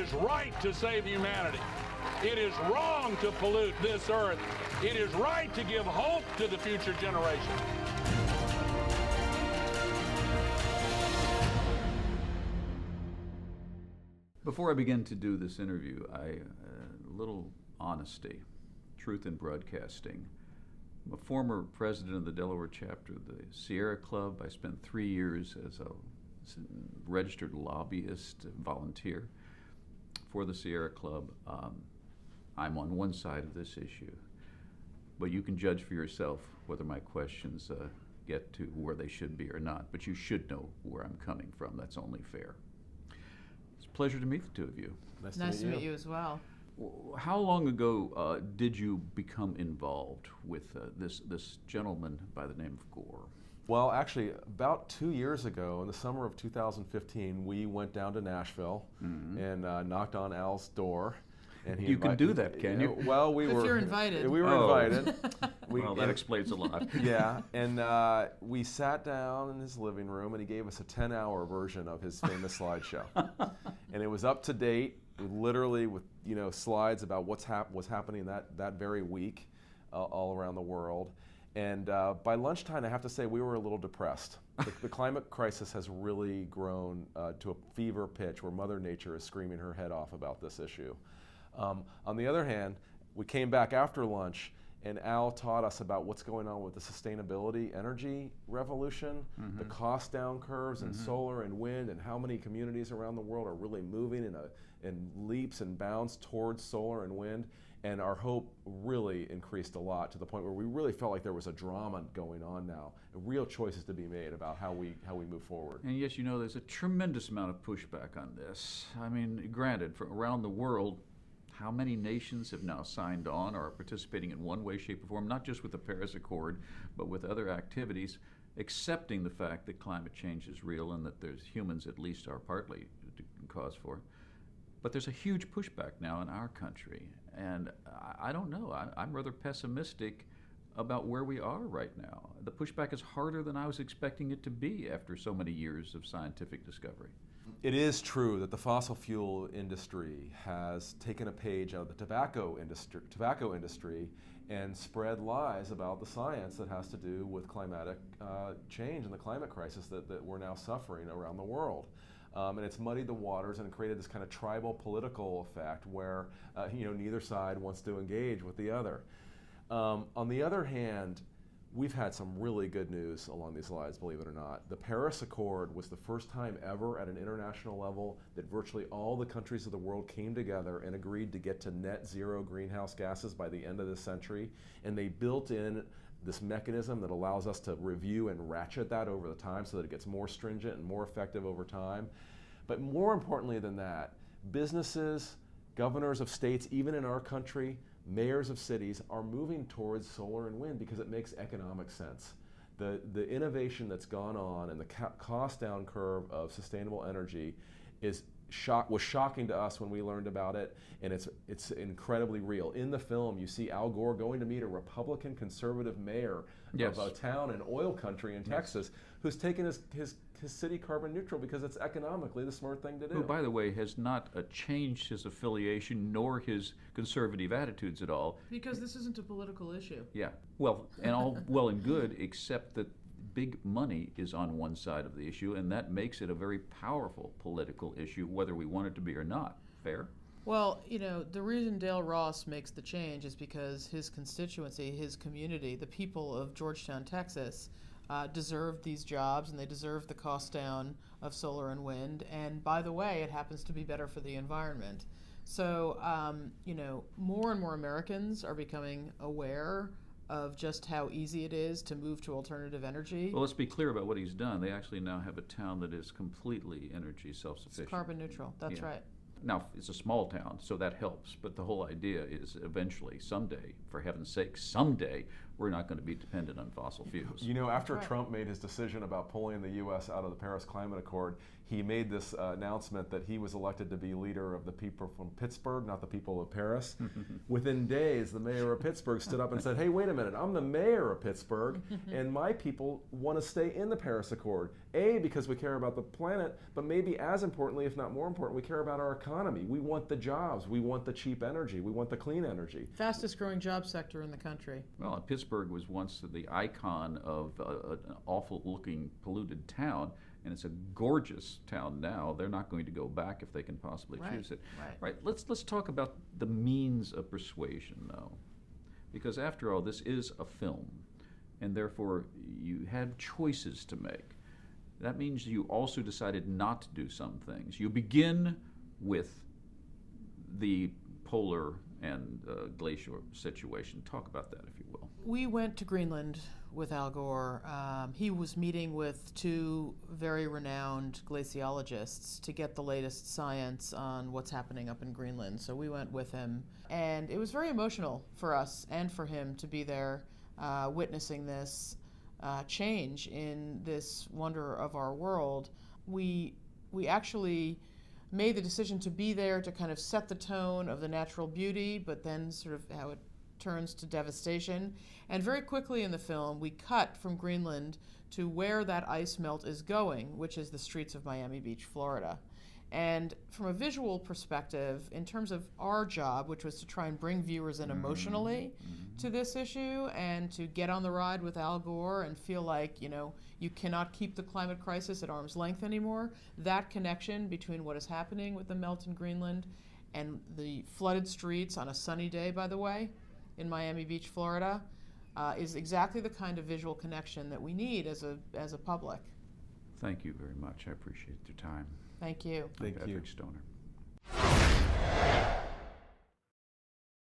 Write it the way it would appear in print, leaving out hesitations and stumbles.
is right to save humanity. It is wrong to pollute this earth. It is right to give hope to the future generation. Before I begin to do this interview, a little honesty, truth in broadcasting. I'm a former president of the Delaware chapter of the Sierra Club. I spent 3 years as a registered lobbyist, volunteer for the Sierra Club. I'm on one side of this issue, but you can judge for yourself whether my questions get to where they should be or not. But you should know where I'm coming from. That's only fair. It's a pleasure to meet the two of you. Nice to meet you as well. How long ago did you become involved with this gentleman by the name of Gore? Well, actually, about 2 years ago, in the summer of 2015, we went down to Nashville and knocked on Al's door. And you can do that, can you? Well, if you're invited. We were invited. Well, that explains a lot. Yeah, and we sat down in his living room, and he gave us a 10-hour version of his famous slideshow, and it was up to date, literally with slides about what's happening that very week, all around the world. And by lunchtime, I have to say, we were a little depressed. The climate crisis has really grown to a fever pitch where Mother Nature is screaming her head off about this issue. On the other hand, we came back after lunch, and Al taught us about what's going on with the sustainability energy revolution, the cost down curves in solar and wind, and how many communities around the world are really moving in leaps and bounds towards solar and wind. And our hope really increased a lot, to the point where we really felt like there was a drama going on now, real choices to be made about how we move forward. And yes, there's a tremendous amount of pushback on this. I mean, granted, from around the world, how many nations have now signed on or are participating in one way, shape, or form, not just with the Paris Accord, but with other activities, accepting the fact that climate change is real and that there's humans at least are partly cause for it. But there's a huge pushback now in our country, and I don't know. I'm rather pessimistic about where we are right now. The pushback is harder than I was expecting it to be after so many years of scientific discovery. It is true that the fossil fuel industry has taken a page out of the tobacco industry and spread lies about the science that has to do with climatic change and the climate crisis that we're now suffering around the world. And it's muddied the waters and created this kind of tribal political effect where neither side wants to engage with the other. On the other hand, we've had some really good news along these lines, believe it or not. The Paris Accord was the first time ever at an international level that virtually all the countries of the world came together and agreed to get to net zero greenhouse gases by the end of this century. And they built in this mechanism that allows us to review and ratchet that over the time so that it gets more stringent and more effective over time. But more importantly than that, businesses, governors of states, even in our country, mayors of cities are moving towards solar and wind because it makes economic sense. The innovation that's gone on and the cost down curve of sustainable energy was shocking to us when we learned about it, and it's incredibly real. In the film, you see Al Gore going to meet a Republican conservative mayor of a town in oil country in Texas who's taken his city carbon neutral because it's economically the smart thing to do. Who, by the way, has not changed his affiliation nor his conservative attitudes at all. Because this isn't a political issue. Yeah, well, and all well and good, except that big money is on one side of the issue, and that makes it a very powerful political issue, whether we want it to be or not. Fair? Well, the reason Dale Ross makes the change is because his constituency, his community, the people of Georgetown, Texas, deserve these jobs, and they deserve the cost down of solar and wind. And by the way, it happens to be better for the environment. So, more and more Americans are becoming aware of just how easy it is to move to alternative energy. Well, let's be clear about what he's done. They actually now have a town that is completely energy self-sufficient. It's carbon neutral, that's right. Now, it's a small town, so that helps, but the whole idea is eventually, someday, for heaven's sake, someday, we're not going to be dependent on fossil fuels. You know, after Right. Trump made his decision about pulling the U.S. out of the Paris Climate Accord, he made this announcement that he was elected to be leader of the people from Pittsburgh, not the people of Paris. Within days, the mayor of Pittsburgh stood up and said, hey, wait a minute, I'm the mayor of Pittsburgh, and my people want to stay in the Paris Accord. A, because we care about the planet, but maybe as importantly, if not more important, we care about our economy. We want the jobs, we want the cheap energy, we want the clean energy. Fastest growing job sector in the country. Well, Pittsburgh was once the icon of an awful-looking, polluted town, and it's a gorgeous town now. They're not going to go back if they can possibly choose it. Right. Let's talk about the means of persuasion, though, because after all, this is a film, and therefore you had choices to make. That means you also decided not to do some things. You begin with the polar and glacial situation. Talk about that, if you will. We went to Greenland with Al Gore. He was meeting with two very renowned glaciologists to get the latest science on what's happening up in Greenland. So we went with him. And it was very emotional for us and for him to be there witnessing this change in this wonder of our world. We actually made the decision to be there to kind of set the tone of the natural beauty, but then sort of how it turns to devastation. And very quickly in the film, we cut from Greenland to where that ice melt is going, which is the streets of Miami Beach, Florida. And from a visual perspective, in terms of our job, which was to try and bring viewers in emotionally to this issue and to get on the ride with Al Gore and feel like, you know, you cannot keep the climate crisis at arm's length anymore, that connection between what is happening with the melt in Greenland and the flooded streets on a sunny day, by the way, in Miami Beach, Florida, is exactly the kind of visual connection that we need as a public. Thank you very much. I appreciate your time. Thank you. Thank you. Patrick Stoner.